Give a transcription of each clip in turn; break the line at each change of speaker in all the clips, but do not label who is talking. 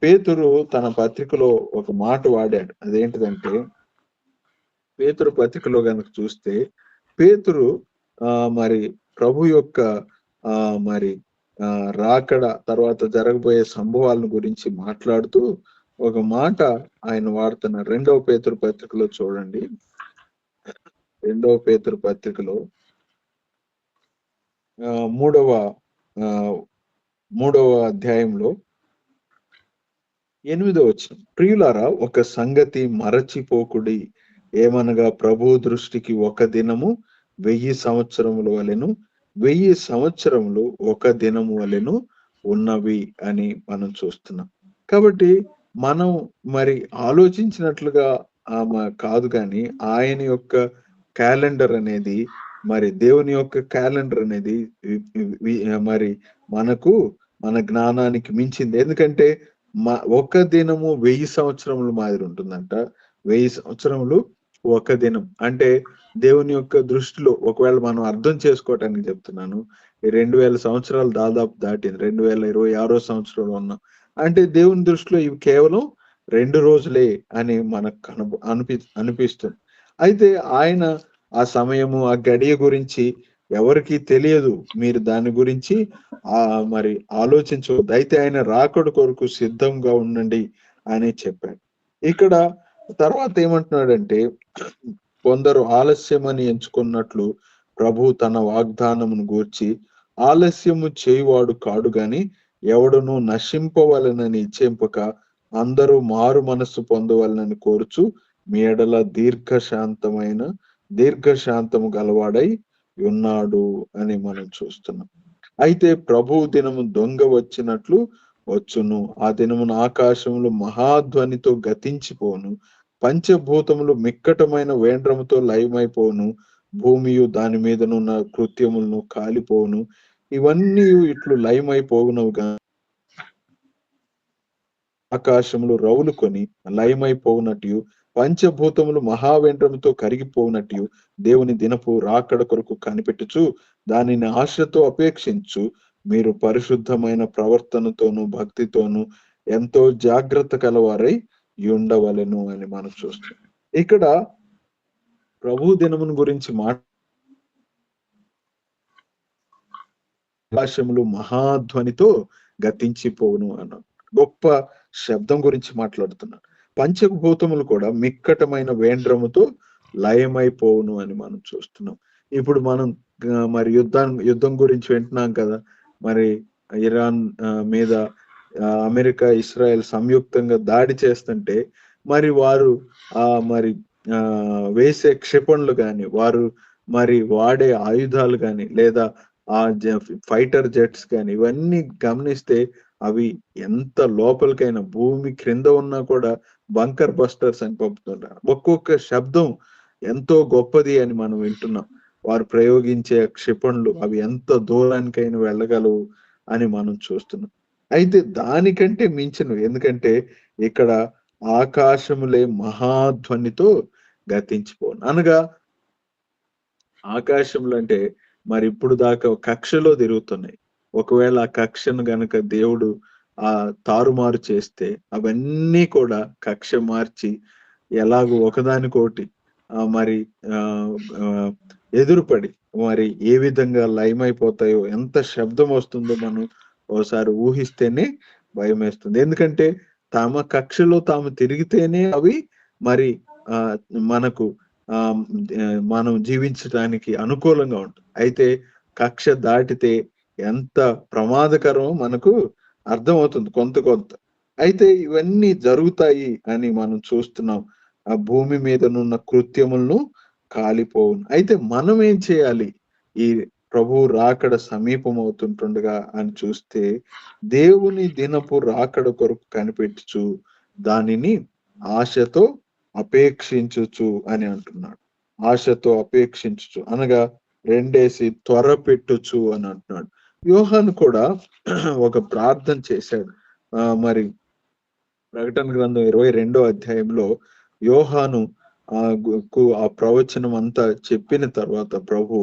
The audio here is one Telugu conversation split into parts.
పేతురు తన పత్రికలో ఒక మాట వాడాడు. అదేంటిదంటే పేతురు పత్రికలో గనుక చూస్తే పేతురు మరి ప్రభు యొక్క మరి రాకడ తర్వాత జరగబోయే సంభవాలను గురించి మాట్లాడుతూ ఒక మాట ఆయన వాడుతున్నారు. 2వ పేతురు పత్రికలో చూడండి. 2వ పేతురు పత్రికలో 3వ అధ్యాయంలో 8వ వచనం. ప్రియులారా, ఒక సంగతి మరచిపోకుడి, ఏమనగా ప్రభు దృష్టికి ఒక దినము 1000 సంవత్సరముల వలెను, 1000 సంవత్సరములు ఒక దినము వలెను ఉన్నవి అని మనం చూస్తున్నాం. కాబట్టి మనం మరి ఆలోచించినట్లుగా కాదు, కానీ ఆయన యొక్క క్యాలెండర్ అనేది, మరి దేవుని యొక్క క్యాలెండర్ అనేది మరి మనకు మన జ్ఞానానికి మించింది. ఎందుకంటే ఒక దినము 1000 సంవత్సరములు మాదిరి ఉంటుందంట. 1000 సంవత్సరములు ఒక దినం అంటే దేవుని యొక్క దృష్టిలో, ఒకవేళ మనం అర్థం చేసుకోవటానికి చెప్తున్నాను, 2000 సంవత్సరాలు దాదాపు దాటింది. 2026 సంవత్సరంలో ఉన్నాం అంటే దేవుని దృష్టిలో ఇవి కేవలం 2 రోజులే అని మనకు అనిపిస్తుంది. అయితే ఆయన ఆ సమయము, ఆ గడియ గురించి ఎవరికి తెలియదు. మీరు దాని గురించి మరి ఆలోచించవద్దు. అయితే ఆయన రాకడ కొరకు సిద్ధంగా ఉండండి అని చెప్పాడు. ఇక్కడ తర్వాత ఏమంటున్నాడంటే, కొందరు ఆలస్యమని ఎంచుకున్నట్లు ప్రభు తన వాగ్దానమును గూర్చి ఆలస్యము చేయువాడు కాడు గాని ఎవడును నశింపవలనని ఇచ్చేంపక అందరూ మారు మనస్సు పొందవలనని కోరుచు మీ ఎడల దీర్ఘశాంతము గలవాడై ఉన్నాడు అని మనం చూస్తున్నాం. అయితే ప్రభు దినము దొంగ వచ్చినట్లు వచ్చును. ఆ దినమున ఆకాశములు మహాధ్వనితో గతించిపోను, పంచభూతములు మిక్కటమైన వేండ్రముతో లయమైపోను, భూమియు దాని మీదనున్న కృత్యములను కాలిపోను. ఇవన్నీ ఇట్లు లయమైపోవునవుగా ఆకాశములు రౌలుకొని లయమైపోవునట్టు, పంచభూతములు మహావేంద్రముతో కరిగిపోవునట్టు దేవుని దినపు రాకడ కొరకు కనిపెట్టుచు దానిని ఆశతో అపేక్షించు మీరు పరిశుద్ధమైన ప్రవర్తనతోనూ భక్తితోనూ ఎంతో జాగ్రత్త కలవారై ఉండవలెను అని మనం చూస్తాం. ఇక్కడ ప్రభు దినమును గురించి ఆకాశములు మహాధ్వనితో గతించిపోవును అన్న గొప్ప శబ్దం గురించి మాట్లాడుతున్నాను. పంచభూతములు కూడా మిక్కటమైన వేండ్రముతో లయమైపోవును అని మనం చూస్తున్నాం. ఇప్పుడు మనం మరి యుద్ధం గురించి వింటున్నాం కదా. మరి ఇరాన్ మీద అమెరికా, ఇస్రాయెల్ సంయుక్తంగా దాడి చేస్తుంటే మరి వారు మరి వేసే క్షిపణులు కానీ, వారు మరి వాడే ఆయుధాలు కానీ, లేదా ఫైటర్ జెట్స్ కానీ, ఇవన్నీ గమనిస్తే అవి ఎంత లోపలికైనా భూమి క్రింద ఉన్నా కూడా బంకర్ బస్టర్స్ అని పంపుతుంటారు. ఒక్కొక్క శబ్దం ఎంతో గొప్పది అని మనం వింటున్నాం. వారు ప్రయోగించే క్షిపణులు అవి ఎంత దూరానికైనా వెళ్ళగలవు అని మనం చూస్తున్నాం. అయితే దానికంటే మించినవి, ఎందుకంటే ఇక్కడ ఆకాశములే మహాధ్వనితో గతించిపోను అనగా, ఆకాశములు అంటే మరి ఇప్పుడు దాకా కక్షలో తిరుగుతున్నాయి. ఒకవేళ ఆ కక్షను గనక దేవుడు తారుమారు చేస్తే అవన్నీ కూడా కక్ష మార్చి ఎలాగో ఒకదానికోటి మరి ఎదురుపడి మరి ఏ విధంగా లయమైపోతాయో, ఎంత శబ్దం వస్తుందో మనం ఓసారి ఊహిస్తేనే భయం వేస్తుంది. ఎందుకంటే తమ కక్షలో తాము తిరిగితేనే అవి మరి మనకు మనం జీవించడానికి అనుకూలంగా ఉంటుంది. అయితే కక్ష దాటితే ఎంత ప్రమాదకరమో మనకు అర్థమవుతుంది కొంత. అయితే ఇవన్నీ జరుగుతాయి అని మనం చూస్తున్నాం. ఆ భూమి మీదనున్న కృత్యములను కాలిపోవును. అయితే మనం ఏం చేయాలి? ఈ ప్రభు రాకడ సమీపం అవుతుంటుండగా అని చూస్తే, దేవుని దినపు రాకడ కొరకు కనిపెట్టుచు దానిని ఆశతో అపేక్షించుచు అని అంటున్నాడు. ఆశతో అపేక్షించుచు అనగా రెండేసి త్వర పెట్టుచు అని అంటున్నాడు. యోహాను కూడా ఒక ప్రార్థన చేశాడు. మరి ప్రకటన గ్రంథం 22వ అధ్యాయంలో యోహాను ఆ ప్రవచనం అంతా చెప్పిన తర్వాత ప్రభు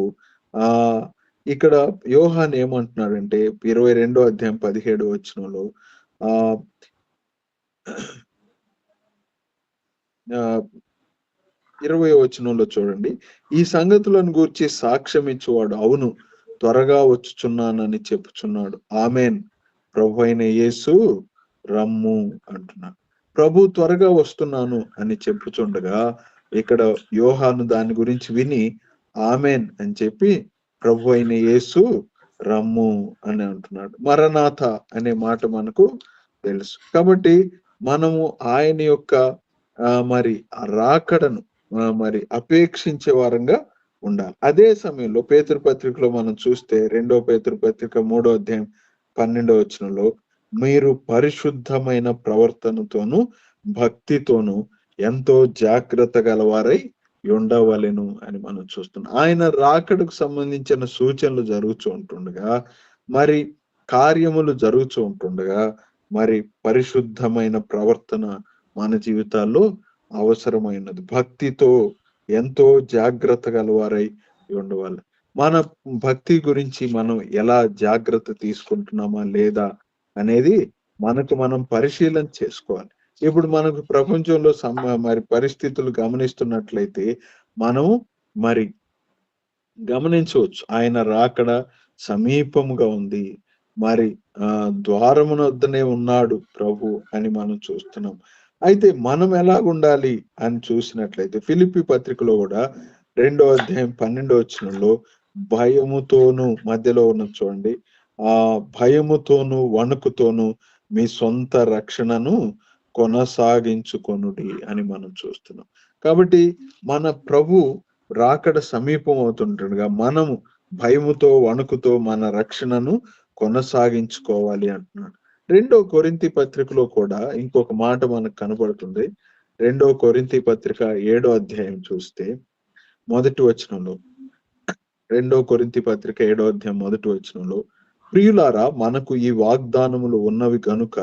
ఇక్కడ యోహాను ఏమంటున్నాడంటే 22వ అధ్యాయం 17వ వచనంలో 20వ వచనంలో చూడండి, ఈ సంగతులను గూర్చి సాక్ష్యం ఇచ్చేవాడు అవును త్వరగా వచ్చుచున్నానని చెప్పుచున్నాడు. ఆమేన్. ప్రభు అయిన యేసు రమ్ము అంటున్నాడు. ప్రభు త్వరగా వస్తున్నాను అని చెప్పుచుండగా ఇక్కడ యోహాను దాని గురించి విని ఆమేన్ అని చెప్పి ప్రభు అయిన యేసు రమ్ము అని అంటున్నాడు. మరనాథ అనే మాట మనకు తెలుసు. కాబట్టి మనము ఆయన యొక్క మరి ఆ రాకడను మరి అపేక్షించే వారంగా ఉండాలి. అదే సమయంలో పేతురు పత్రికలో మనం చూస్తే 2వ పేతురు పత్రిక 3వ అధ్యాయం 12వ వచనంలో మీరు పరిశుద్ధమైన ప్రవర్తనతోను భక్తితోను ఎంతో జాగ్రత్త గలవారై ఉండవలెను అని మనం చూస్తున్నాం. ఆయన రాకడకు సంబంధించిన సూచనలు జరుగుతూ ఉంటుండగా మరి కార్యములు జరుగుతూ ఉంటుండగా మరి పరిశుద్ధమైన ప్రవర్తన మన జీవితాల్లో అవసరమైనది. భక్తితో ఎంతో జాగ్రత్త గలవారై ఉండవాలి. మన భక్తి గురించి మనం ఎలా జాగ్రత్త తీసుకుంటున్నామా లేదా అనేది మనకు మనం పరిశీలన చేసుకోవాలి. ఇప్పుడు మనకు ప్రపంచంలో మరి పరిస్థితులు గమనిస్తున్నట్లయితే మనము మరి గమనించవచ్చు ఆయన రాకడ సమీపముగా ఉంది. మరి ద్వారమున వద్దనే ఉన్నాడు ప్రభు అని మనం చూస్తున్నాం. అయితే మనం ఎలాగుండాలి అని చూసినట్లయితే ఫిలిప్పీ పత్రికలో కూడా 2వ అధ్యాయం 12వ వచనంలో భయముతోను మధ్యలో ఉన్న చూడండి, భయముతోను వణుకుతోను మీ సొంత రక్షణను కొనసాగించుకొనుడి అని మనం చూస్తున్నాం. కాబట్టి మన ప్రభు రాకడ సమీపం అవుతుండగా మనము భయముతో వణుకుతో మన రక్షణను కొనసాగించుకోవాలి అంటున్నాడు. 2వ కొరింథీ పత్రికలో కూడా ఇంకొక మాట మనకు కనబడుతుంది. 2వ కొరింథీ పత్రిక 7వ అధ్యాయం చూస్తే మొదటి వచనంలో 2వ కొరింథీ పత్రిక 7వ అధ్యాయం మొదటి వచనంలో ప్రియులారా మనకు ఈ వాగ్దానములు ఉన్నవి గనుక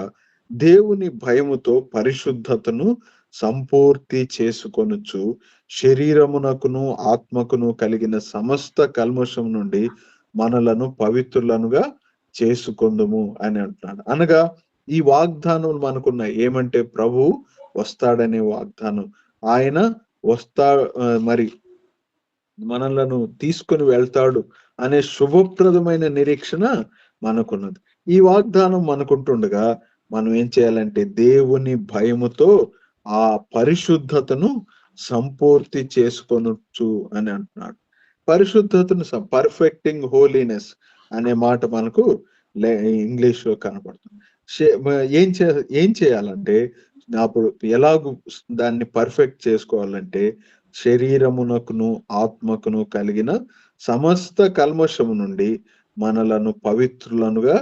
దేవుని భయముతో పరిశుద్ధతను సంపూర్తి చేసుకొనుచు శరీరమునకును ఆత్మకును కలిగిన సమస్త కల్మషం నుండి మనలను పవిత్రులనుగా చేసుకొందుము అని అంటున్నాడు. అనగా ఈ వాగ్దానం మనకున్న ఏమంటే ప్రభు వస్తాడనే వాగ్దానం. ఆయన మరి మనలను తీసుకొని వెళ్తాడు అనే శుభప్రదమైన నిరీక్షణ మనకున్నది. ఈ వాగ్దానం మనకుంటుండగా మనం ఏం చేయాలంటే దేవుని భయముతో ఆ పరిశుద్ధతను సంపూర్తి చేసుకొనొచ్చు అని అంటున్నాడు. పరిశుద్ధతను పర్ఫెక్టింగ్ హోలీనెస్ అనే మాట మనకు ఇంగ్లీష్ లో కనపడుతుంది. ఏం చేయాలంటే అప్పుడు ఎలాగూ దాన్ని పర్ఫెక్ట్ చేసుకోవాలంటే శరీరమునకును ఆత్మకును కలిగిన సమస్త కల్మషము నుండి మనలను పవిత్రులనుగా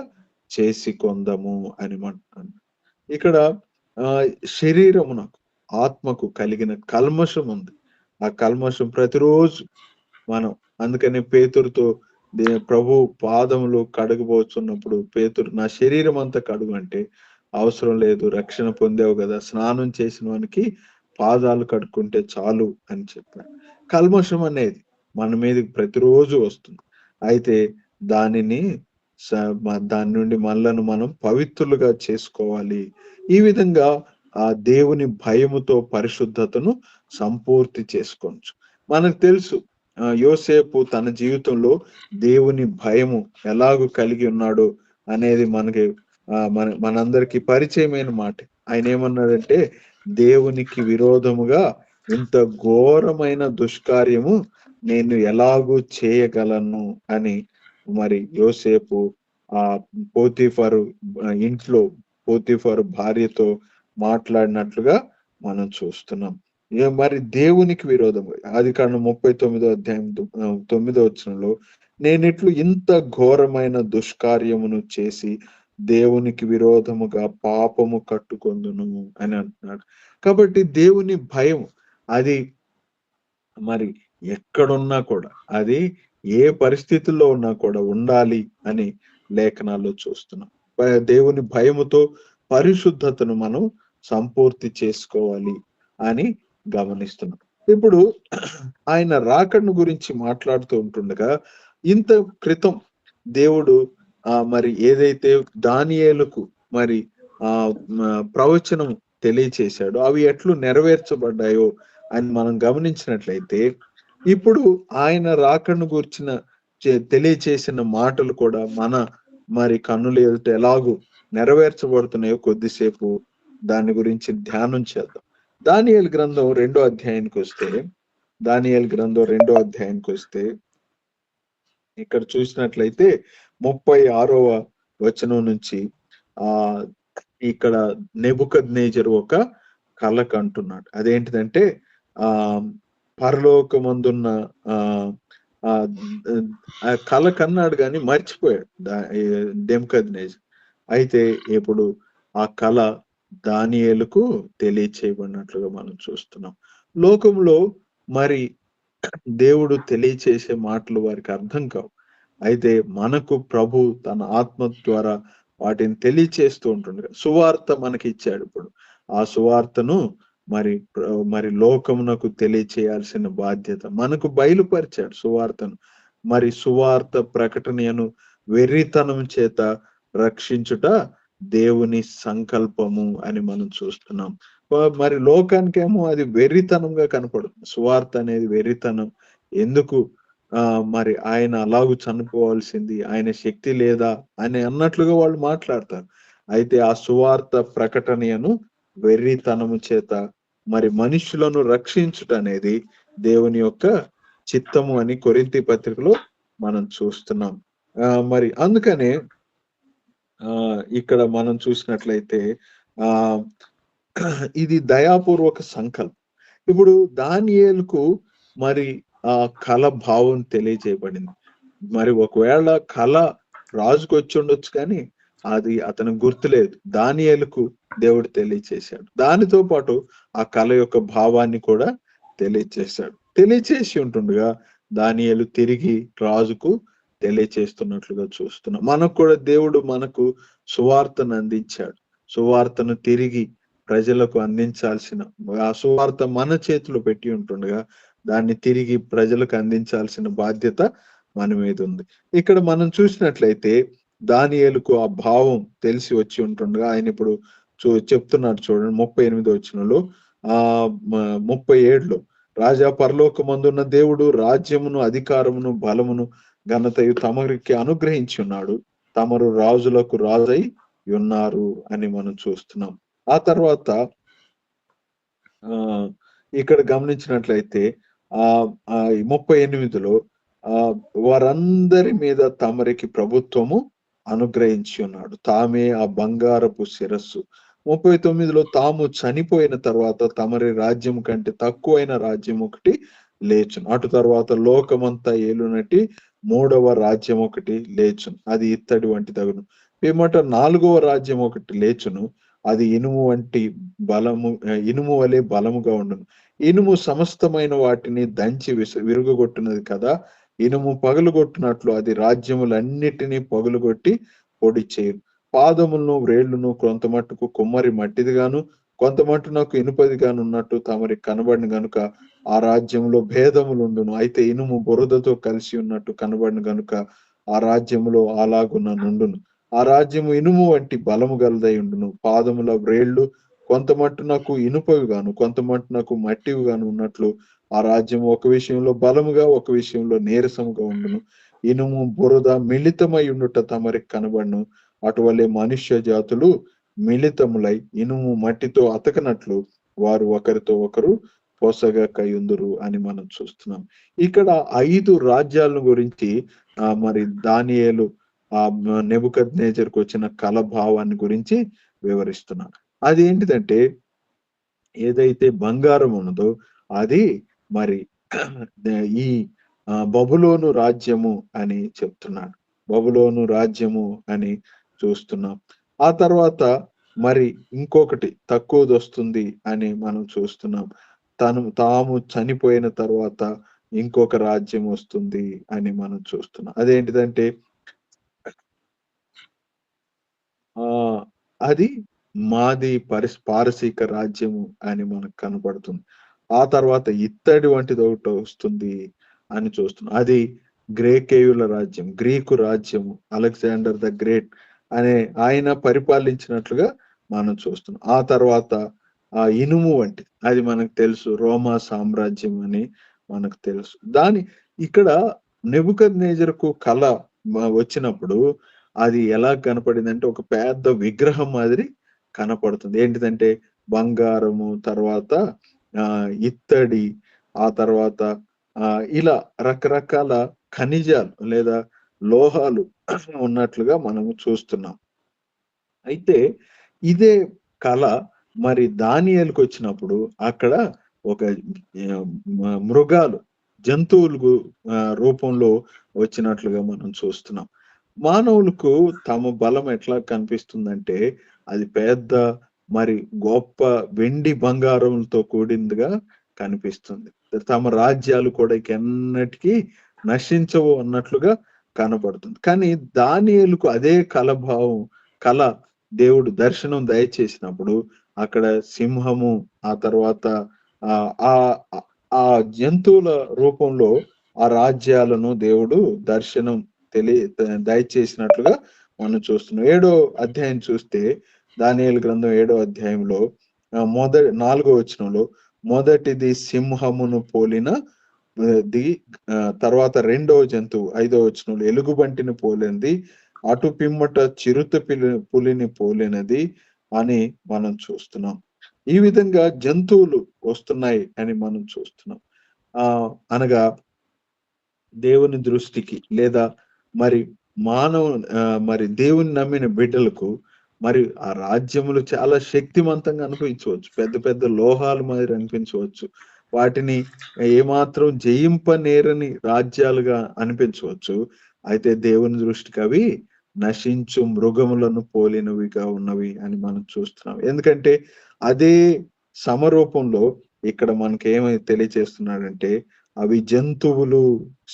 చేసి కొందము అని అంటున్నాను. ఇక్కడ శరీరమునకు ఆత్మకు కలిగిన కల్మషం ఉంది. ఆ కల్మషం ప్రతిరోజు మనం అందుకని పేతురుతో ప్రభు పాదములు కడగబోతున్నప్పుడు పేతురు నా శరీరం అంతా కడుగు అంటే అవసరం లేదు, రక్షణ పొందావు కదా, స్నానం చేసిన వానికి పాదాలు కడుక్కుంటే చాలు అని చెప్పాడు. కల్మషం అనేది మన మీదకి ప్రతిరోజు వస్తుంది. అయితే దాని నుండి మనలను మనం పవిత్రులుగా చేసుకోవాలి. ఈ విధంగా ఆ దేవుని భయముతో పరిశుద్ధతను సంపూర్తి చేసుకోవచ్చు. మనకు తెలుసు యోసేపు తన జీవితంలో దేవుని భయము ఎలాగూ కలిగి ఉన్నాడు అనేది మనకి మనందరికి పరిచయమైన మాట. ఆయన ఏమన్నాడంటే దేవునికి విరోధముగా ఇంత ఘోరమైన దుష్కార్యము నేను ఎలాగూ చేయగలను అని మరి యోసేపు పోతీఫరు ఇంట్లో పోతీఫరు భార్యతో మాట్లాడినట్లుగా మనం చూస్తున్నాం. మరి దేవునికి విరోధం ఆదికాండం 39వ అధ్యాయం 9వ వచనంలో నేనిట్లు ఇంత ఘోరమైన దుష్కార్యమును చేసి దేవునికి విరోధముగా పాపము కట్టుకొందును అని అంటున్నాడు. కాబట్టి దేవుని భయం అది మరి ఎక్కడున్నా కూడా అది ఏ పరిస్థితుల్లో ఉన్నా కూడా ఉండాలి అని లేఖనాల్లో చూస్తున్నాం. దేవుని భయముతో పరిశుద్ధతను మనం సంపూర్తి చేసుకోవాలి అని గమనిస్తున్నాం. ఇప్పుడు ఆయన రాకడను గురించి మాట్లాడుతూ ఉంటుండగా ఇంత క్రితం దేవుడు మరి ఏదైతే దానియేలుకు మరి ప్రవచనం తెలియచేశాడు. అవి ఎట్లు నెరవేర్చబడ్డాయో అని మనం గమనించినట్లయితే, ఇప్పుడు ఆయన రాకను గూర్చిన తెలియచేసిన మాటలు కూడా మరి కన్నుల ఎదుట ఎలాగూ నెరవేర్చబడుతున్నాయో కొద్దిసేపు దాని గురించి ధ్యానం చేద్దాం. దానియేలు గ్రంథం 2వ అధ్యాయానికి వస్తే ఇక్కడ చూసినట్లయితే 36వ వచనం నుంచి ఇక్కడ నెబుకద్నెజరు ఒక కల కంటున్నాడు. అదేంటిదంటే పరలోకమందున్న కల కన్నాడు కానీ మర్చిపోయాడు నెబుకద్నెజరు. అయితే ఇప్పుడు ఆ కళ దానియేలుకు తెలియచేయబడినట్లుగా మనం చూస్తున్నాం. లోకంలో మరి దేవుడు తెలియచేసే మాటలు వారికి అర్థం కావు. అయితే మనకు ప్రభు తన ఆత్మ ద్వారా వాటిని తెలియచేస్తూ ఉంటుండగా సువార్త మనకి ఇచ్చాడు. ఇప్పుడు ఆ సువార్తను మరి లోకమునకు తెలియచేయాల్సిన బాధ్యత మనకు బయలుపరిచాడు సువార్తను. మరి సువార్త ప్రకటనను వెర్రితనం చేత రక్షించుట దేవుని సంకల్పము అని మనం చూస్తున్నాం. మరి లోకానికేమో అది వెర్రితనంగా కనపడుతుంది. సువార్త అనేది వెర్రితనం. ఎందుకు మరి ఆయన అలాగూ చనిపోవాల్సింది, ఆయన శక్తి లేదా అని అన్నట్లుగా వాళ్ళు మాట్లాడతారు. అయితే ఆ సువార్త ప్రకటనను వెర్రితనము చేత మరి మనుషులను రక్షించుట అనేది దేవుని యొక్క చిత్తము అని కొరింథీ పత్రికలో మనం చూస్తున్నాం. మరి అందుకనే ఇక్కడ మనం చూసినట్లయితే ఇది దయాపూర్వక సంకల్పం. ఇప్పుడు దానియేలుకు మరి ఆ కళ భావం తెలియజేయబడింది. మరి ఒకవేళ కళ రాజుకు వచ్చి ఉండొచ్చు కానీ అది అతనికి గుర్తులేదు. దానియేలుకు దేవుడు తెలియచేశాడు. దానితో పాటు ఆ కళ యొక్క భావాన్ని కూడా తెలియచేశాడు. తెలియచేసి ఉంటుండగా దానియేలు తిరిగి రాజుకు తెలియచేస్తున్నట్లుగా చూస్తున్నాం. మనకు కూడా దేవుడు మనకు సువార్తను అందించాడు. సువార్తను తిరిగి ప్రజలకు అందించాల్సిన ఆ సువార్త మన చేతిలో పెట్టి ఉంటుండగా దాన్ని తిరిగి ప్రజలకు అందించాల్సిన బాధ్యత మన మీద ఉంది. ఇక్కడ మనం చూసినట్లయితే దానియేలుకు ఆ భావం తెలిసి వచ్చి ఉంటుండగా ఆయన ఇప్పుడు చెప్తున్నాడు చూడండి 38వ వచనంలో 37లో రాజా పరలోకమందున్న దేవుడు రాజ్యమును అధికారమును బలమును ఘనతయు తమరికి అనుగ్రహించి ఉన్నాడు. తమరు రాజులకు రాజై ఉన్నారు అని మనం చూస్తున్నాం. ఆ తర్వాత ఇక్కడ గమనించినట్లయితే 38లో వారందరి మీద తమరికి ప్రభుత్వము అనుగ్రహించి ఉన్నాడు. తామే ఆ బంగారపు శిరస్సు. 39లో తాము చనిపోయిన తర్వాత తమరి రాజ్యం కంటే తక్కువైన రాజ్యం ఒకటి లేచును. అటు తర్వాత లోకమంతా ఏలునటి 3వ రాజ్యం ఒకటి లేచును. అది ఇత్తడి వంటి తగును. పిమ్మట 4వ రాజ్యం ఒకటి లేచును. అది ఇనుము వలె బలముగా ఉండును. ఇనుము సమస్తమైన వాటిని దంచి విరుగొట్టున్నది కదా. ఇనుము పగులుగొట్టినట్లు అది రాజ్యములన్నిటినీ పగులుగొట్టి పొడి చేయు. పాదములను వ్రేళ్లను కొంత మట్టుకు కుమ్మరి మట్టిదిగాను కొంత మట్టునకు ఇనుపదిగాను ఉన్నట్టు తమరికి కనబడిన గనుక ఆ రాజ్యంలో భేదములుండును. అయితే ఇనుము బురదతో కలిసి ఉన్నట్టు కనబడిన గనుక ఆ రాజ్యములో అలాగున్న నుండును. ఆ రాజ్యము ఇనుము వంటి బలము గలదై ఉండును. పాదముల వ్రేళ్లు కొంత మట్టునకు ఇనుపవి గాను కొంత మట్టునకు మట్టివి గాను ఉన్నట్లు ఆ రాజ్యం ఒక విషయంలో బలముగా ఒక విషయంలో నీరసముగా ఉండును. ఇనుము బురద మిళితమై ఉండుట తమరికి కనబడును. అటువలే మనుష్య జాతులు మిళితములై ఇనుము మట్టితో అతకనట్లు వారు ఒకరితో ఒకరు పొసగకయుందురు అని మనం చూస్తున్నాం. ఇక్కడ 5 రాజ్యాల గురించి మరి దానియేలు నెబుకద్నెజరుకు వచ్చిన కల భావాన్ని గురించి వివరిస్తున్నాడు. అది ఏంటిదంటే ఏదైతే బంగారం ఉన్నదో అది మరి ఈ బబులోను రాజ్యము అని చెప్తున్నాడు. బబులోను రాజ్యము అని చూస్తున్నాం. ఆ తర్వాత మరి ఇంకొకటి తక్కువది వస్తుంది అని మనం చూస్తున్నాం. తాము చనిపోయిన తర్వాత ఇంకొక రాజ్యం వస్తుంది అని మనం చూస్తున్నాం. అదేంటిదంటే అది మాది పారసీక రాజ్యము అని మనకు కనబడుతుంది. ఆ తర్వాత ఇత్తడి వంటిది ఒకటి వస్తుంది అని చూస్తున్నాం. అది గ్రేకేయుల రాజ్యం, గ్రీకు రాజ్యము, అలెగ్జాండర్ ద గ్రేట్ అనే ఆయన పరిపాలించినట్లుగా మనం చూస్తున్నాం. ఆ తర్వాత ఆ ఇనుము వంటిది. అది మనకు తెలుసు. రోమా సామ్రాజ్యం అని మనకు తెలుసు. ఇక్కడ నెబుకద్నెజరుకు కల వచ్చినప్పుడు అది ఎలా కనపడిందంటే ఒక పెద్ద విగ్రహం మాదిరి కనపడుతుంది. ఏంటిదంటే బంగారము, తర్వాత ఇత్తడి, ఆ తర్వాత ఇలా రకరకాల ఖనిజాలు లేదా లోహాలు ఉన్నట్లుగా మనము చూస్తున్నాం. అయితే ఇదే కళ మరి దానియేలుకొచ్చినప్పుడు అక్కడ ఒక మృగాలు, జంతువులు రూపంలో వచ్చినట్లుగా మనం చూస్తున్నాం. మానవులకు తమ బలం ఎట్లా కనిపిస్తుందంటే అది పెద్ద మరి గొప్ప వెండి బంగారంతో కూడిందిగా కనిపిస్తుంది. తమ రాజ్యాలు కూడా ఎన్నటికీ నశించవు అన్నట్లుగా కనపడుతుంది. కానీ దానియేలుకు అదే కళ దేవుడు దర్శనం దయచేసినప్పుడు అక్కడ సింహము, ఆ తర్వాత ఆ ఆ జంతువుల రూపంలో ఆ రాజ్యాలను దేవుడు దర్శనం దయచేసినట్లుగా మనం చూస్తున్నాం. 7వ అధ్యాయం చూస్తే దానియేలు గ్రంథం 7వ అధ్యాయంలో 4వ వచనంలో మొదటిది సింహమును పోలిన తర్వాత రెండవ జంతువు 5వ వచనంలో ఎలుగుబంటిని పోలినది, అటు పిమ్మట చిరుత పులిని పోలినది అని మనం చూస్తున్నాం. ఈ విధంగా జంతువులు వస్తున్నాయి అని మనం చూస్తున్నాం. అనగా దేవుని దృష్టికి లేదా మరి మరి దేవుని నమ్మిన బిడ్డలకు మరి ఆ రాజ్యములు చాలా శక్తివంతంగా అనిపించవచ్చు. పెద్ద పెద్ద లోహాలు మాదిరి అనిపించవచ్చు. వాటిని ఏమాత్రం జయింపనేరని రాజ్యాలుగా అనిపించవచ్చు. అయితే దేవుని దృష్టికి అవి నశించు మృగములను పోలినవిగా ఉన్నవి అని మనం చూస్తున్నాం. ఎందుకంటే అదే సమరూపంలో ఇక్కడ మనకేమై తెలియచేస్తున్నాడంటే అవి జంతువులు,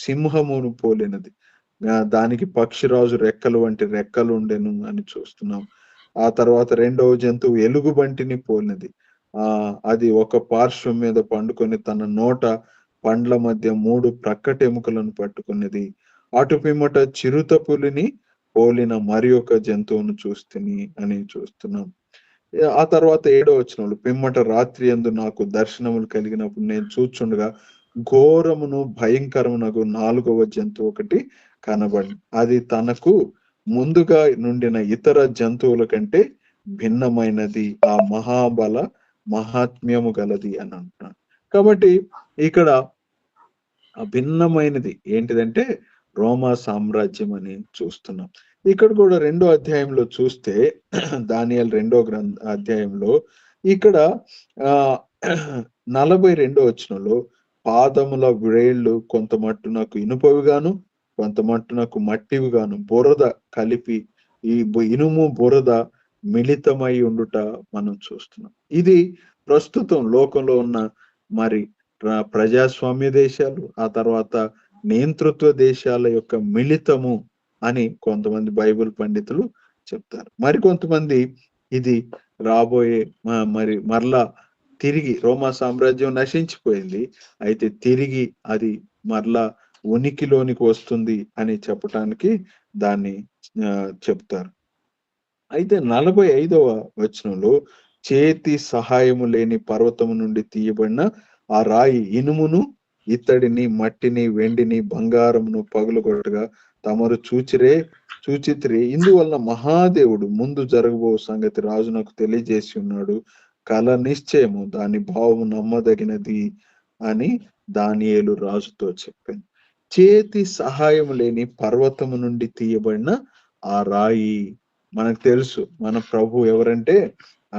సింహమును పోలినది. దానికి పక్షిరాజు రెక్కలు వంటి రెక్కలు ఉండెను అని చూస్తున్నాం. ఆ తర్వాత రెండవ జంతువు ఎలుగుబంటిని పోలినది. అది ఒక పార్శ్వం మీద పండుకొని తన నోట పండ్ల మధ్య 3 ప్రక్కటెముకలను పట్టుకున్నది. అటు పిమ్మట చిరుత పులిని పోలిన మరి ఒక జంతువును చూస్తిని అని చూస్తున్నాం. ఆ తర్వాత 7వ వచనంలో పిమ్మట రాత్రి యందు నాకు దర్శనములు కలిగినప్పుడు నేను చూచుండగా ఘోరమును భయంకరమునగు 4వ జంతువు ఒకటి కనబడి అది తనకు ముందుగా నుండిన ఇతర జంతువుల కంటే భిన్నమైనది, ఆ మహాబల మహాత్మ్యము గలది అని అంటున్నాడు. కాబట్టి ఇక్కడ భిన్నమైనది ఏంటిదంటే రోమా సామ్రాజ్యం అని చూస్తున్నాం. ఇక్కడ కూడా 2వ అధ్యాయంలో చూస్తే దానియేలు 2వ అధ్యాయంలో ఇక్కడ 42వ వచనంలో పాదముల వ్రేళ్ళు కొంత మట్టునకు ఇనుపవిగాను కొంత మట్టునకు మట్టివిగాను బురద కలిపి ఈ ఇనుము బురద మిళితమై ఉండుట మనం చూస్తున్నాం. ఇది ప్రస్తుతం లోకంలో ఉన్న మరి ప్రజాస్వామ్య దేశాలు, ఆ తర్వాత నియంతృత్వ దేశాల యొక్క మిళితము అని కొంతమంది బైబిల్ పండితులు చెప్తారు. మరికొంతమంది ఇది రాబోయే మరలా తిరిగి రోమా సామ్రాజ్యం నశించిపోయింది, అయితే తిరిగి అది మరలా ఉనికిలోనికి వస్తుంది అని చెప్పటానికి దాన్ని చెప్తారు. అయితే 45వ వచనంలో చేతి సహాయము లేని పర్వతము నుండి తీయబడిన ఆ రాయి ఇనుమును, ఇత్తడిని, మట్టిని, వెండిని, బంగారమును పగులగొట్టగా తమరు చూచితిరి. ఇందువలన మహాదేవుడు ముందు జరగబో సంగతి రాజునకు తెలియజేసి ఉన్నాడు. కల నిశ్చయము, దాని భావము నమ్మదగినది అని దానియేలు రాజుతో చెప్పింది. చేతి సహాయం లేని పర్వతము నుండి తీయబడిన ఆ రాయి. మనకు తెలుసు మన ప్రభు ఎవరంటే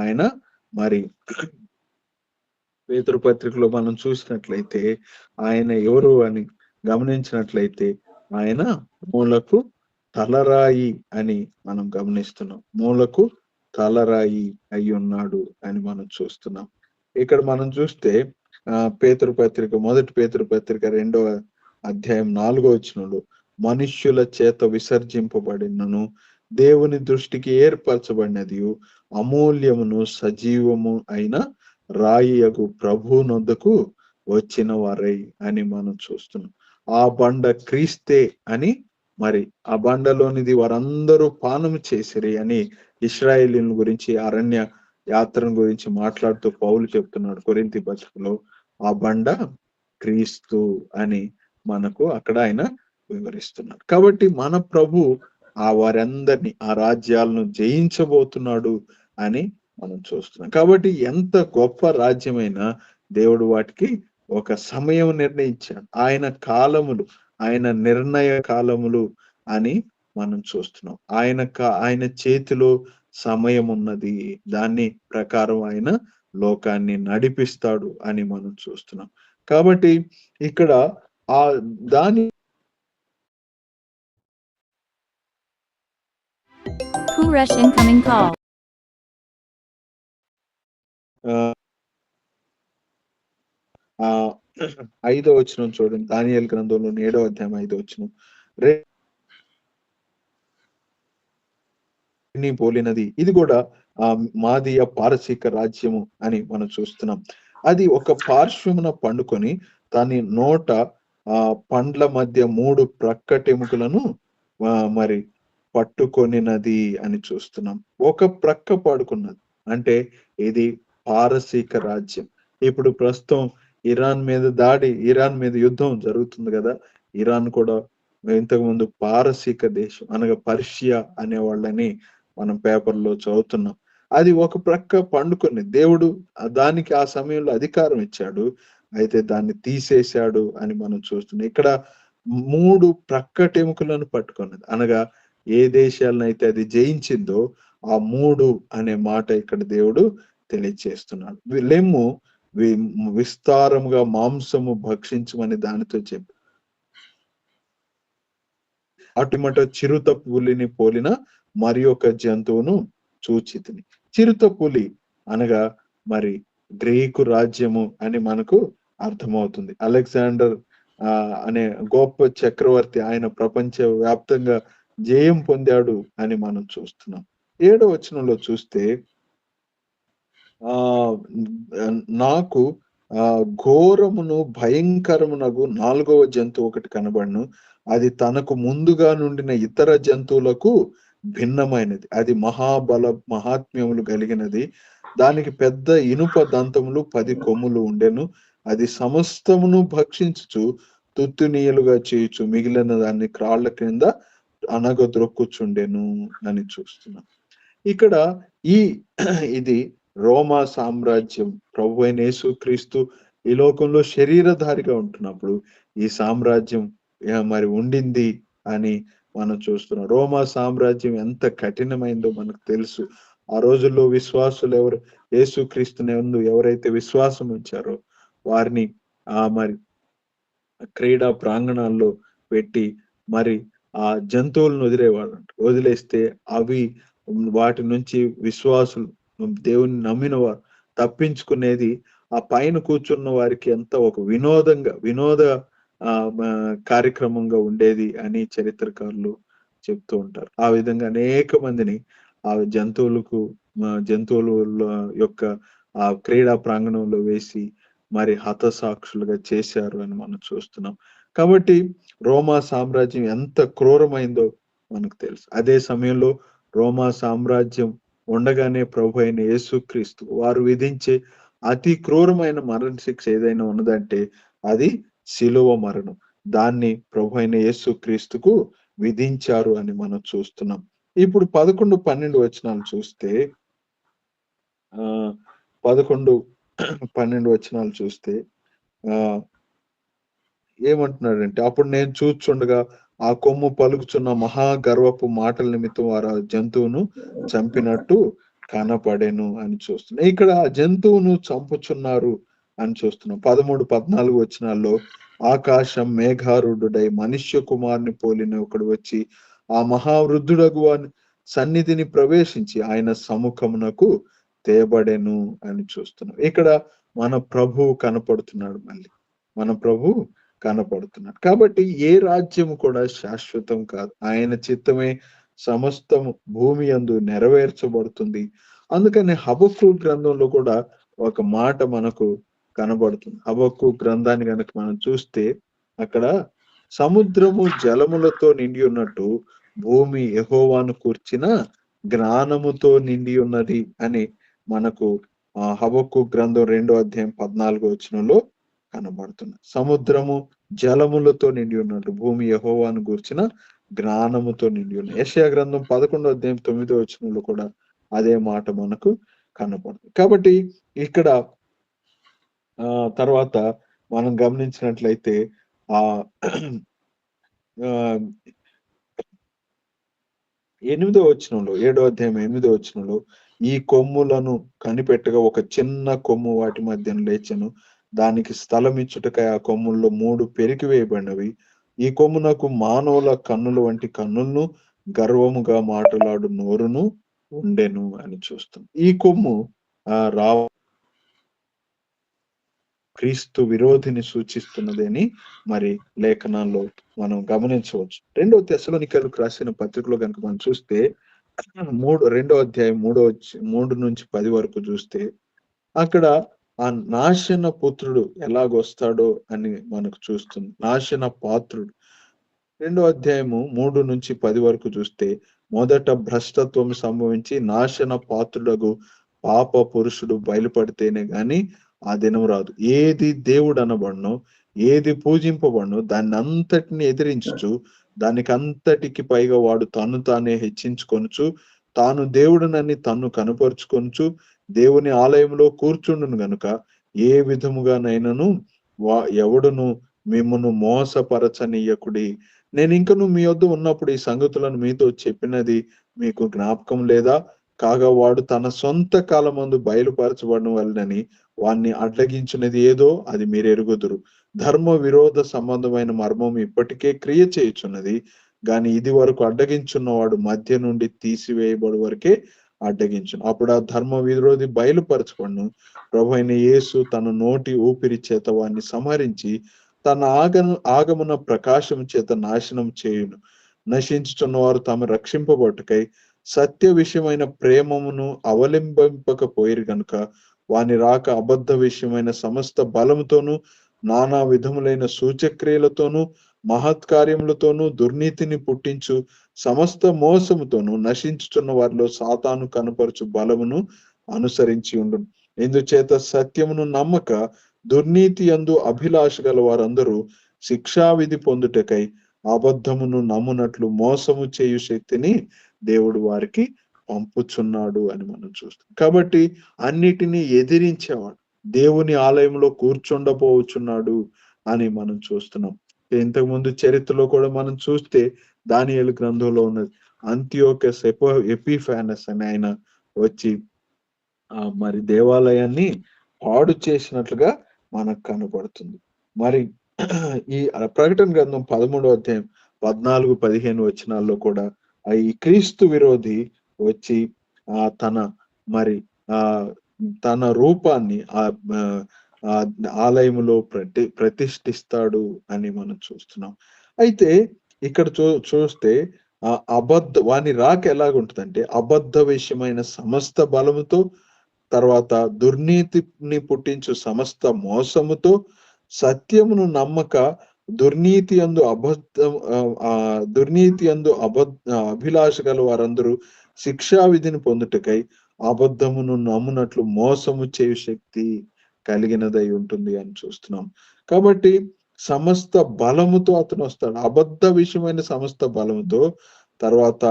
ఆయన మరి పేతురు పత్రికలో మనం చూసినట్లయితే ఆయన ఎవరు అని గమనించినట్లయితే ఆయన మూలకు తలరాయి అని మనం గమనిస్తున్నాం. మూలకు తలరాయి అయి ఉన్నాడు అని మనం చూస్తున్నాం. ఇక్కడ మనం చూస్తే పేతురు పత్రిక, మొదటి పేతురు పత్రిక 2వ అధ్యాయం 4వ వచనంలో మనుష్యుల చేత విసర్జింపబడినను దేవుని దృష్టికి ఏర్పరచబడినది అమూల్యమును సజీవము అయిన రాయియగు ప్రభు నొద్దకు వచ్చిన వారై అని మనం చూస్తున్నాం. ఆ బండ క్రీస్తే అని, మరి ఆ బండలోనిది వారందరూ పానము చేసిరి అని ఇశ్రాయేలీయుల గురించి అరణ్య యాత్రను గురించి మాట్లాడుతూ పౌలు చెప్తున్నాడు కొరింథీ పత్రికలో, ఆ బండ క్రీస్తు అని మనకు అక్కడ ఆయన వివరిస్తున్నాడు. కాబట్టి మన ప్రభు వారందరినీ ఆ రాజ్యాలను జయించబోతున్నాడు అని మనం చూస్తున్నాం. కాబట్టి ఎంత గొప్ప రాజ్యమైనా దేవుడు వాటికి ఒక సమయం నిర్ణయించాడు. ఆయన కాలములు, ఆయన నిర్ణయ కాలములు అని మనం చూస్తున్నాం. ఆయన చేతిలో సమయం ఉన్నది. దాన్ని ప్రకారం ఆయన లోకాన్ని నడిపిస్తాడు అని మనం చూస్తున్నాం. కాబట్టి ఇక్కడ ఆ దాని
Who rush incoming call?
ఆహ్, ఆహ్, 5వ వచనం చూడండి. దానియేలు గ్రంథంలోని 7వ అధ్యాయం 5వ వచనం. పోలినది ఇది కూడా మాదీయ పారసీక రాజ్యము అని మనం చూస్తున్నాం. అది ఒక పార్శ్వమున పండుకొని దాని నోట పండ్ల మధ్య 3 ప్రక్కటెముకలను మరి పట్టుకొనినది అని చూస్తున్నాం. ఒక ప్రక్క పడుకున్నది అంటే ఇది పారసీక రాజ్యం. ఇప్పుడు ప్రస్తుతం ఇరాన్ మీద యుద్ధం జరుగుతుంది కదా. ఇరాన్ కూడా ఇంతకు ముందు పారసీక దేశం అనగా పర్షియా అనే వాళ్ళని మనం పేపర్లో చదువుతున్నాం. అది ఒక ప్రక్క పండుకొని దేవుడు దానికి ఆ సమయంలో అధికారం ఇచ్చాడు. అయితే దాన్ని తీసేశాడు అని మనం చూస్తున్నాం. ఇక్కడ 3 ప్రక్కటెముకలను పట్టుకున్నది అనగా ఏ దేశాలనైతే అది జయించిందో ఆ 3 అనే మాట ఇక్కడ దేవుడు తెలియజేస్తున్నాడు. లెమ్ము విస్తారముగా మాంసము భక్షించమని దానితో చెప్పి అటుమట చిరుత పులిని పోలిన మరి ఒక జంతువును చూచితిని. చిరుత పులి అనగా మరి గ్రీకు రాజ్యము అని మనకు అర్థమవుతుంది. అలెగ్జాండర్ అనే గొప్ప చక్రవర్తి ఆయన ప్రపంచ వ్యాప్తంగా జయం పొందాడు అని మనం చూస్తున్నాం. 7వ వచనంలో చూస్తే నాకు ఘోరమును భయంకరమునగు 4వ జంతువు ఒకటి కనబడను. అది తనకు ముందుగా నుండిన ఇతర జంతువులకు భిన్నమైనది. అది మహాత్మ్యములు కలిగినది. దానికి పెద్ద ఇనుప దంతములు 10 కొమ్ములు ఉండెను. అది సమస్తమును భక్షించుచు తుత్తునీయులుగా చేయుచు మిగిలిన దాన్ని క్రాళ్ల క్రింద అనగద్రొక్కుచుండెను అని చూస్తున్నాం. ఇక్కడ ఇది రోమా సామ్రాజ్యం ప్రభు అయిన యేసుక్రీస్తు ఈ లోకంలో శరీరధారిగా ఉంటున్నప్పుడు ఈ సామ్రాజ్యం మరి ఉండింది అని మనం చూస్తున్నాం. రోమా సామ్రాజ్యం ఎంత కఠినమైందో మనకు తెలుసు. ఆ రోజుల్లో విశ్వాసులు యేసుక్రీస్తుని ఎవరైతే విశ్వాసం ఉంచారో వారిని మరి క్రీడా ప్రాంగణాల్లో పెట్టి మరి ఆ జంతువులను వదిలేస్తే అవి వాటి నుంచి విశ్వాసులు దేవుని నమ్మిన వారు తప్పించుకునేది ఆ పైన కూర్చున్న వారికి ఎంత ఒక వినోద కార్యక్రమంగా ఉండేది అని చరిత్రకారులు చెప్తూ ఉంటారు. ఆ విధంగా అనేక మందిని ఆ జంతువుల యొక్క ఆ క్రీడా ప్రాంగణంలో వేసి మరి హతసాక్షులుగా చేశారు అని మనం చూస్తున్నాం. కాబట్టి రోమా సామ్రాజ్యం ఎంత క్రూరమైందో మనకు తెలుసు. అదే సమయంలో రోమా సామ్రాజ్యం ఉండగానే ప్రభు అయిన యేసుక్రీస్తు వారు విధించే అతి క్రూరమైన మరణ శిక్ష ఏదైనా ఉన్నదంటే అది శిలువ మరణం. దాన్ని ప్రభు అయిన యేసుక్రీస్తుకు విధించారు అని మనం చూస్తున్నాం. ఇప్పుడు 11, 12 వచనాలు చూస్తే 11, 12 వచనాలు చూస్తే ఏమంటున్నాడంటే అప్పుడు నేను చూచుండగా ఆ కొమ్ము పలుకుచున్న మహాగర్వపు మాటల నిమిత్తం వారు ఆ జంతువును చంపినట్టు కనపడెను అని చూస్తున్నాం. ఇక్కడ ఆ జంతువును చంపుచున్నారు అని చూస్తున్నాం. 13, 14 వచనాల్లో ఆకాశం మేఘారుడై మనుష్య కుమారుని పోలిన ఒకడు వచ్చి ఆ మహావృద్ధుడగు సన్నిధిని ప్రవేశించి ఆయన సముఖమునకు తేబడెను అని చూస్తున్నాం. ఇక్కడ మన ప్రభువు కనపడుతున్నాడు. మన ప్రభు కనపడుతున్నాడు. కాబట్టి ఏ రాజ్యము కూడా శాశ్వతం కాదు. ఆయన చిత్తమే సమస్తము భూమి యందు నెరవేర్చబడుతుంది. అందుకని హబక్కు గ్రంథంలో కూడా ఒక మాట మనకు కనబడుతుంది. హబక్కు గ్రంథాన్ని కనుక మనం చూస్తే అక్కడ సముద్రము జలములతో నిండి ఉన్నట్టు భూమి యెహోవాను కూర్చిన జ్ఞానముతో నిండి ఉన్నది అని మనకు హబక్కు గ్రంథం 2:14 కనబడుతుంది. సముద్రము జలములతో నిండి ఉన్నట్లు భూమి యెహోవాను గూర్చిన జ్ఞానముతో నిండి ఉంది. యెషయా గ్రంథం 11:9 కూడా అదే మాట మనకు కనబడుతుంది. కాబట్టి ఇక్కడ తర్వాత మనం గమనించినట్లయితే ఆ 7వ అధ్యాయం 8వ ఈ కొమ్ములను కనిపెట్టగా ఒక చిన్న కొమ్ము వాటి మధ్యన లేచెను. దానికి స్థలం ఇచ్చుటకై ఆ కొమ్ముల్లో 3 పెరికి వేయబడినవి. ఈ కొమ్మునకు మానవుల కన్నుల వంటి కన్నులను గర్వముగా మాట్లాడు నోరును ఉండెను అని చూస్తాం. ఈ కొమ్ము క్రీస్తు విరోధిని సూచిస్తున్నదని మరి లేఖనాల్లో మనం గమనించవచ్చు. 2వ తెస్సలోనికైలకు రాసిన పత్రికలో కనుక మనం చూస్తే 3 చూస్తే అక్కడ ఆ నాశన పుత్రుడు ఎలాగొస్తాడో అని మనకు చూస్తుంది. నాశన పాత్రుడు 2వ అధ్యాయము 3-10 చూస్తే మొదట భ్రష్టత్వం సంభవించి నాశన పాత్రుడగు పాప పురుషుడు బయలుపడితేనే గాని ఆ దినం రాదు. ఏది దేవుడు అనబడనో, ఏది పూజింపబడనో దాన్ని అంతటిని ఎదిరించుచు దానికి అంతటికి పైగా వాడు తను తానే హెచ్చించుకొనుచు తాను దేవుడునని తన్ను కనపరుచుకొనుచు దేవుని ఆలయంలో కూర్చుండును గనుక ఏ విధముగానైనను ఎవడును మిమ్మును మోసపరచనీయకుడి. నేను ఇంకను మీ వద్ద ఉన్నప్పుడు ఈ సంగతులను మీతో చెప్పినది మీకు జ్ఞాపకం లేదా? కాగా వాడు తన సొంత కాలమందు బయలుపరచబడిన వలనని వాణ్ణి అడ్డగించినది ఏదో అది మీరు ఎరుగుదురు. ధర్మ విరోధ సంబంధమైన మర్మం ఇప్పటికే క్రియ చేయుచున్నది గాని ఇది వరకు అడ్డగించున్నవాడు మధ్య నుండి తీసివేయబడి వరకే అడ్డగించును. అప్పుడు ఆ ధర్మ విరోధి బయలుపరచబడును. ప్రభు అయిన యేసు తన నోటి ఊపిరి చేత వాణ్ణి సంహరించి తన ఆగమన ప్రకాశం చేత నాశనం చేయును. నశించుచున్న వారు తాము రక్షింపబట్టుకై సత్య విషయమైన ప్రేమమును అవలంబింపకపోయిరు గనుక వాని రాక అబద్ధ విషయమైన సమస్త బలముతోనూ నానా విధములైన సూచక్రియలతోనూ మహత్కార్యములతోనూ దుర్నీతిని పుట్టించు సమస్త మోసముతోనూ నశించుచున్న వారిలో సాతాను కనపరచు బలమును అనుసరించి ఉండును. ఇందుచేత సత్యమును నమ్మక దుర్నీతి యందు అభిలాష గల వారందరూ శిక్షావిధి పొందుటకై అబద్ధమును నమ్మునట్లు మోసము చేయు శక్తిని దేవుడు వారికి పంపుచున్నాడు అని మనం చూస్తాం. కాబట్టి అన్నిటినీ ఎదిరించేవాడు దేవుని ఆలయంలో కూర్చుండపోవచ్చున్నాడు అని మనం చూస్తున్నాం. ఇంతకుముందు చరిత్రలో కూడా మనం చూస్తే దానియేలు గ్రంథంలో ఉన్నది. అంతియోకస్ ఎపిఫానస్ అని ఆయన వచ్చి మరి దేవాలయాన్ని పాడు చేసినట్లుగా మనకు కనబడుతుంది. మరి ఈ ప్రకటన గ్రంథం 13వ అధ్యాయం 14-15 కూడా ఈ క్రీస్తు విరోధి వచ్చి తన రూపాన్ని ఆలయములో ప్రతిష్ఠిస్తాడు అని మనం చూస్తున్నాం. అయితే ఇక్కడ చూస్తే వాని రాక ఎలాగుంటుందంటే అబద్ధ విషయమైన సమస్త బలముతో, తర్వాత దుర్నీతిని పుట్టించు సమస్త మోసముతో, సత్యమును నమ్మక దుర్నీతి యందు అభిలాష గల వారందరూ శిక్షా విధిని పొందుటకై అబద్ధమును నమ్మునట్లు మోసము చేయు శక్తి కలిగినదై ఉంటుంది అని చూస్తున్నాం. కాబట్టి సమస్త బలముతో అతను వస్తాడు, అబద్ధ విషయమైన సమస్త బలముతో, తర్వాత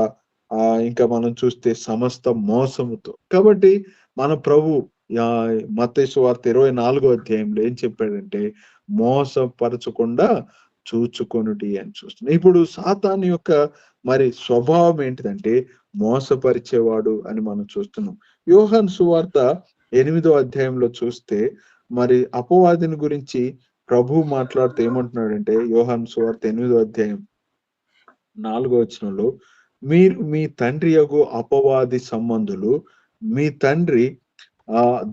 ఇంకా మనం చూస్తే సమస్త మోసముతో. కాబట్టి మన ప్రభు మత్తయి సువార్త 24వ అధ్యాయంలో ఏం చెప్పాడంటే మోసపరచకుండా చూచుకొనుడి అని చూస్తున్నాం. ఇప్పుడు సాతాను యొక్క మరి స్వభావం ఏంటిదంటే మోసపరిచేవాడు అని మనం చూస్తున్నాం. యోహాను సువార్త 8వ అధ్యాయంలో చూస్తే మరి అపవాదిని గురించి ప్రభు మాట్లాడుతూ ఏమంటున్నాడంటే యోహాను సువార్త 8వ అధ్యాయం 4వ వచనంలో మీరు మీ తండ్రి యగు అపవాది సంబంధులు, మీ తండ్రి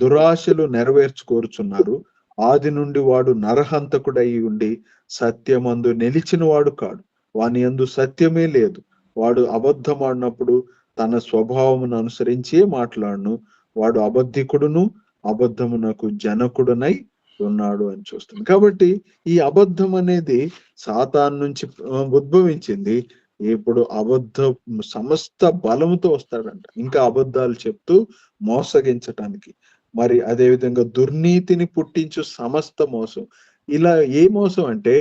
దురాశలు నెరవేర్చుకోరుచున్నారు. ఆది నుండి వాడు నరహంతకుడై ఉండి సత్యమందు నిలిచిన వాడు కాడు, వాని యందు సత్యమే లేదు. వాడు అబద్ధమాడినప్పుడు తన స్వభావమును అనుసరించే మాట్లాడును. వాడు అబద్ధికుడును అబద్ధమునకు జనకుడునై ఉన్నాడు అని చూస్తుంది. కాబట్టి ఈ అబద్ధం అనేది సాతాను నుంచి ఉద్భవించింది. ఇప్పుడు సమస్త బలముతో వస్తాడంట, ఇంకా అబద్ధాలు చెప్తూ మోసగించటానికి. మరి అదే విధంగా దుర్నీతిని పుట్టించు సమస్త మోసం. ఇలా ఏ మోసం అంటే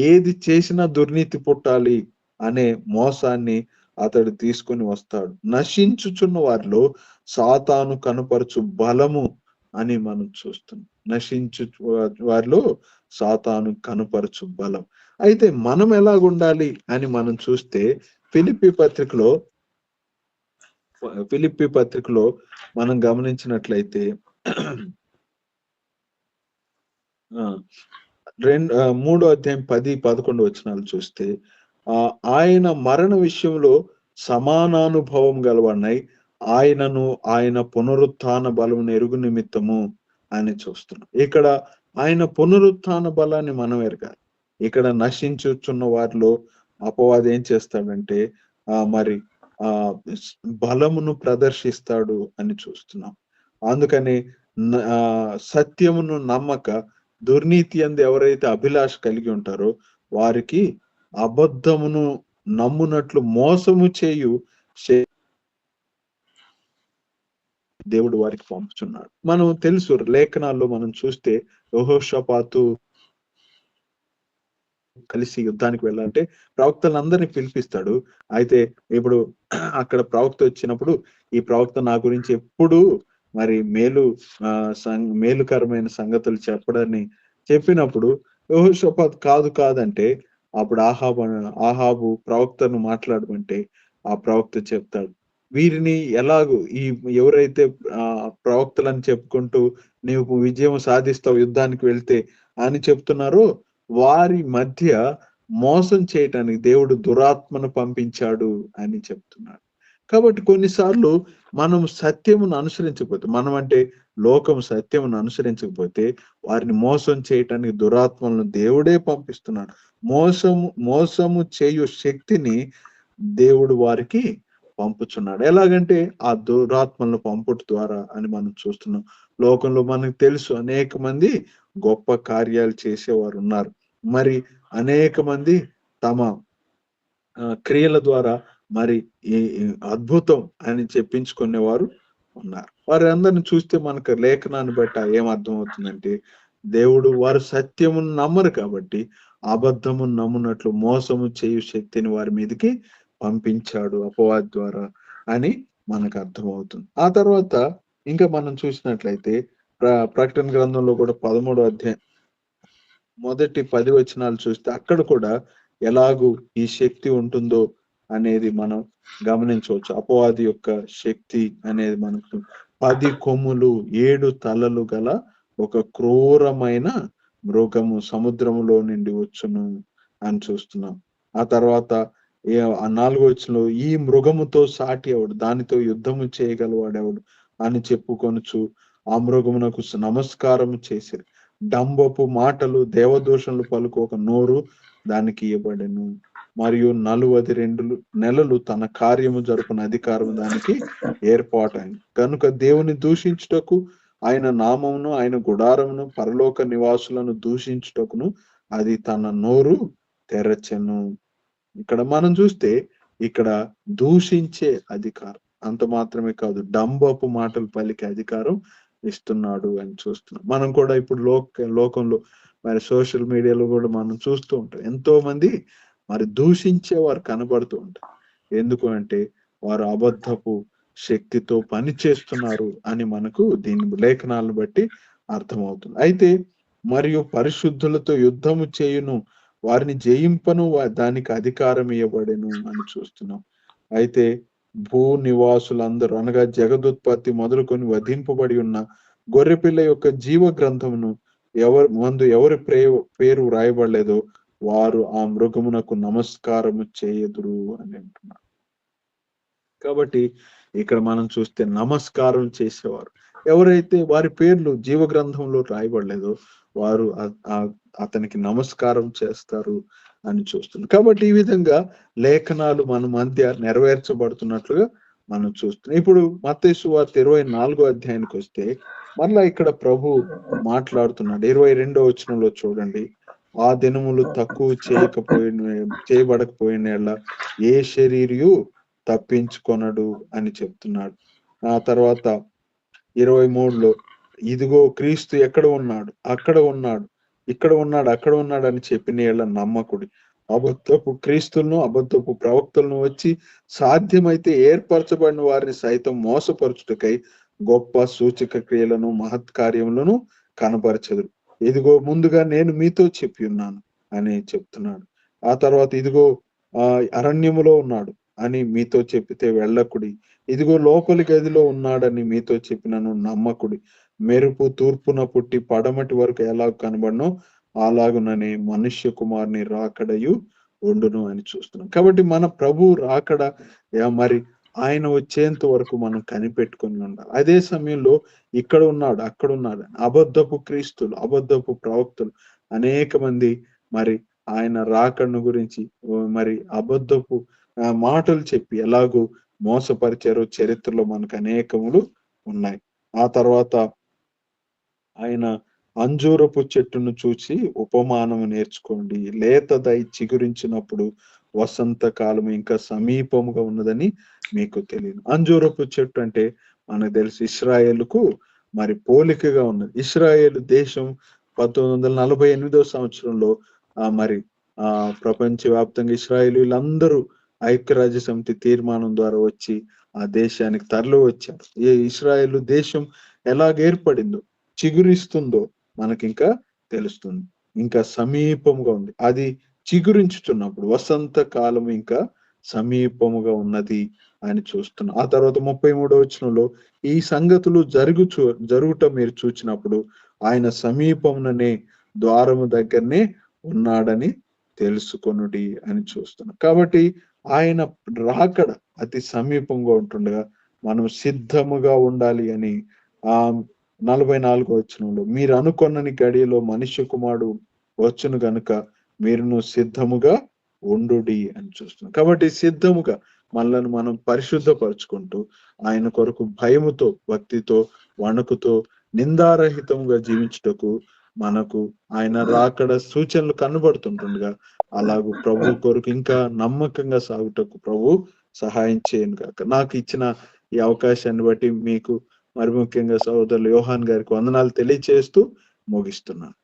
ఏది చేసినా దుర్నీతి పుట్టాలి అనే మోసాన్ని అతడు తీసుకొని వస్తాడు. నశించుచున్న వారిలో సాతాను కనపరచు బలము అని మనం చూస్తున్నాం. నశించు వారిలో సాతాను కనపరచు బలం. అయితే మనం ఎలాగుండాలి అని మనం చూస్తే ఫిలిప్పీ పత్రికలో మనం గమనించినట్లయితే 3వ అధ్యాయం 10-11 వచనాలు చూస్తే ఆయన మరణ విషయంలో సమానానుభవం గలవాడినై ఆయనను ఆయన పునరుత్థాన బలమును ఎరుగు నిమిత్తము అని చూస్తున్నాం. ఇక్కడ ఆయన పునరుత్థాన బలాన్ని మనం ఎరగాలి. ఇక్కడ నశించుచున్న వారిలో అపవాది ఏం చేస్తాడంటే మరి బలమును ప్రదర్శిస్తాడు అని చూస్తున్నాం. అందుకని సత్యమును నమ్మక దుర్నీతి అందు ఎవరైతే అభిలాష కలిగి ఉంటారో వారికి అబద్ధమును నమ్మునట్లు మోసము చేయు దేవుడు వారికి పంపుచున్నాడు. మనం తెలుసు, లేఖనాల్లో మనం చూస్తే యెహోషాపాతు కలిసి యుద్ధానికి వెళ్ళాలంటే ప్రవక్తలందరినీ పిలిపిస్తాడు. అయితే ఇప్పుడు అక్కడ ప్రవక్త వచ్చినప్పుడు ఈ ప్రవక్త నా గురించి ఎప్పుడు మరి మేలుకరమైన సంగతులు చెప్పడని చెప్పినప్పుడు యెహోషాపాతు కాదంటే అప్పుడు ఆహాబు ప్రవక్తను మాట్లాడమంటే ఆ ప్రవక్త చెప్తాడు, వీరిని ఎలాగూ ఎవరైతే ప్రవక్తలని చెప్పుకుంటూ నీవు విజయం సాధిస్తావు యుద్ధానికి వెళ్తే అని చెప్తున్నారో వారి మధ్య మోసం చేయటానికి దేవుడు దురాత్మను పంపించాడు అని చెప్తున్నాడు. కాబట్టి కొన్నిసార్లు మనం సత్యమును అనుసరించకపోతే, మనం అంటే లోకం సత్యమును అనుసరించకపోతే వారిని మోసం చేయటానికి దురాత్మలను దేవుడే పంపిస్తున్నాడు. మోసము చేయు శక్తిని దేవుడు వారికి పంపుచున్నాడు. ఎలాగంటే ఆ దురాత్మలను పంపుట ద్వారా అని మనం చూస్తున్నాం. లోకంలో మనకు తెలుసు అనేక మంది గొప్ప కార్యాలు చేసేవారు ఉన్నారు. మరి అనేక మంది తమ క్రియల ద్వారా మరి ఈ అద్భుతం అని చెప్పించుకునేవారు ఉన్నారు. వారి అందరిని చూస్తే మనకు లేఖనాన్ని బట్టి ఏం అర్థం అవుతుందంటే దేవుడు వారు సత్యమును నమ్మరు కాబట్టి అబద్ధమును నమ్మునట్లు మోసము చేయు శక్తిని వారి మీదకి పంపించాడు అపవాది ద్వారా అని మనకు అర్థమవుతుంది. ఆ తర్వాత ఇంకా మనం చూసినట్లయితే ప్రకటన గ్రంథంలో కూడా 13వ అధ్యాయం మొదటి 10 వచనాలు చూస్తే అక్కడ కూడా ఎలాగూ ఈ శక్తి ఉంటుందో అనేది మనం గమనించవచ్చు. అపవాది యొక్క శక్తి అనేది మనకు 10 కొమ్ములు 7 తలలు గల ఒక క్రూరమైన మృగము సముద్రములో నుండి వచ్చును అని చూస్తున్నాం. ఆ తర్వాత 4వ వచనంలో ఈ మృగముతో సాటి ఎవడు, దానితో యుద్ధము చేయగలవాడెవడు అని చెప్పుకొనుచు ఆ మృగమునకు నమస్కారము చేసిరి. డంబపు మాటలు దేవదూషణలు పలుకు ఒక నోరు దానికి ఇవ్వబడెను. మరియు 42 నెలలు తన కార్యము జరుపున అధికారం దానికి ఏర్పాటైంది. కనుక దేవుని దూషించుటకు ఆయన నామమును ఆయన గుడారమును పరలోక నివాసులను దూషించుటకును అది తన నోరు తెరచెను. ఇక్కడ మనం చూస్తే ఇక్కడ దూషించే అధికారం, అంత మాత్రమే కాదు డంబపు మాటలు పలికే అధికారం ఇస్తున్నాడు అని చూస్తున్నాం. మనం కూడా ఇప్పుడు లోకంలో మరి సోషల్ మీడియాలో కూడా మనం చూస్తూ ఉంటాం. ఎంతో మంది మరి దూషించే వారు కనబడుతూ ఉంటారు. ఎందుకు అంటే వారు అబద్ధపు శక్తితో పని చేస్తున్నారు అని మనకు దీని లేఖనాలను బట్టి అర్థమవుతుంది. అయితే మరియు పరిశుద్ధులతో యుద్ధము చేయును, వారిని జయింపను, దానికి అధికారం ఇవ్వబడెను అని చూస్తున్నాం. అయితే భూ నివాసులందరూ అనగా జగదుత్పత్తి మొదలుకొని వధింపబడి ఉన్న గొర్రెపిల్ల యొక్క జీవ గ్రంథమును ఎవరి పేరు వ్రాయబడలేదో వారు ఆ మృగమునకు నమస్కారము చేయదురు అని అంటున్నారు. కాబట్టి ఇక్కడ మనం చూస్తే నమస్కారం చేసేవారు ఎవరైతే వారి పేర్లు జీవ గ్రంథంలో రాయబడలేదో వారు అతనికి నమస్కారం చేస్తారు అని చూస్తున్నాం. కాబట్టి ఈ విధంగా లేఖనాలు మన మధ్య నెరవేర్చబడుతున్నట్లుగా మనం చూస్తున్నాం. ఇప్పుడు మత్తయి సువార్త 24వ అధ్యాయానికి వస్తే మళ్ళా ఇక్కడ ప్రభు మాట్లాడుతున్నాడు. 22వ వచనంలో చూడండి, ఆ దినములు తక్కువ చేయబడకపోయిన ఏ శరీరియు తప్పించుకొనడు అని చెప్తున్నాడు. ఆ తర్వాత 23లో ఇదిగో క్రీస్తు ఎక్కడ ఉన్నాడు, అక్కడ ఉన్నాడు, ఇక్కడ ఉన్నాడు, అక్కడ ఉన్నాడు అని చెప్పిన యెడల నమ్మకుడి. అబద్ధపు క్రీస్తులను, అబద్ధపు ప్రవక్తలను వచ్చి సాధ్యమైతే ఏర్పరచబడిన వారిని సైతం మోసపరచుటకై గొప్ప సూచక క్రియలను, మహత్కార్యములను కనపరచెదరు. ఇదిగో ముందుగా నేను మీతో చెప్పి ఉన్నాను అని చెప్తున్నాడు. ఆ తర్వాత ఇదిగో అరణ్యములో ఉన్నాడు అని మీతో చెప్పితే వెళ్ళకుడి. ఇదిగో లోపలి గదిలో ఉన్నాడని మీతో చెప్పినను నమ్మకుడి. మెరుపు తూర్పున పుట్టి పడమటి వరకు ఎలా కనబడనో అలాగుననే మనుష్య కుమారుని రాకడయు ఉండును అని చూస్తున్నాం. కాబట్టి మన ప్రభు రాకడ మరి ఆయన వచ్చేంత వరకు మనం కనిపెట్టుకుని ఉండాలి. అదే సమయంలో ఇక్కడ ఉన్నాడు, అక్కడ ఉన్నాడు, అబద్ధపు క్రీస్తులు, అబద్ధపు ప్రవక్తలు అనేక మంది మరి ఆయన రాకడను గురించి మరి అబద్ధపు మాటలు చెప్పి ఎలాగూ మోసపరిచారో చరిత్రలో మనకు అనేకములు ఉన్నాయి. ఆ తర్వాత ఆయన అంజూరపు చెట్టును చూసి ఉపమానము నేర్చుకోండి, లేతదై చిగురించినప్పుడు వసంతకాలం ఇంకా సమీపముగా ఉన్నదని మీకు తెలియదు. అంజూరపు చెట్టు అంటే మనకు తెలుసు ఇశ్రాయేలుకు మరి పోలికగా ఉన్నది. ఇశ్రాయేలు దేశం 1948 సంవత్సరంలో మరి ప్రపంచవ్యాప్తంగా ఇశ్రాయేలీలందరూ ఐక్యరాజ్య సమితి తీర్మానం ద్వారా వచ్చి ఆ దేశానికి తరలి వచ్చారు. ఈ ఇశ్రాయేలు దేశం ఎలాగ ఏర్పడిందో, చిగురిస్తుందో మనకింకా తెలుస్తుంది. ఇంకా సమీపముగా ఉంది. అది చిగురించుచున్నప్పుడు వసంత కాలం ఇంకా సమీపముగా ఉన్నది అని చూస్తున్నాం. ఆ తర్వాత 33వ వచనంలో ఈ సంగతులు జరుగుట మీరు చూచినప్పుడు ఆయన సమీపముననే ద్వారము దగ్గరనే ఉన్నాడని తెలుసుకొనుడి అని చూస్తున్నాం. కాబట్టి ఆయన రాకడ అతి సమీపంగా ఉంటుండగా మనం సిద్ధముగా ఉండాలి అని 44వ వచనంలో మీరు అనుకొన్నని గడియలో మనుష్య కుమారుడు వచ్చును గనుక మీరును సిద్ధముగా ఉండుడి అని చూస్తున్నాం. కాబట్టి సిద్ధముగా మనలను మనం పరిశుద్ధపరుచుకుంటూ ఆయన కొరకు భయముతో, భక్తితో, వణుకుతో, నిందారహితంగా జీవించుటకు మనకు ఆయన రాకడ సూచనలు కనబడుతుంటుండగా అలాగూ ప్రభు కొరకు ఇంకా నమ్మకంగా సాగుటకు ప్రభు సహాయం చేయను గాక. నాకు ఇచ్చిన ఈ అవకాశాన్ని బట్టి మీకు మరి ముఖ్యంగా సహోదరులు యోహాన్ గారికి వందనాలు తెలియచేస్తూ ముగిస్తున్నాను.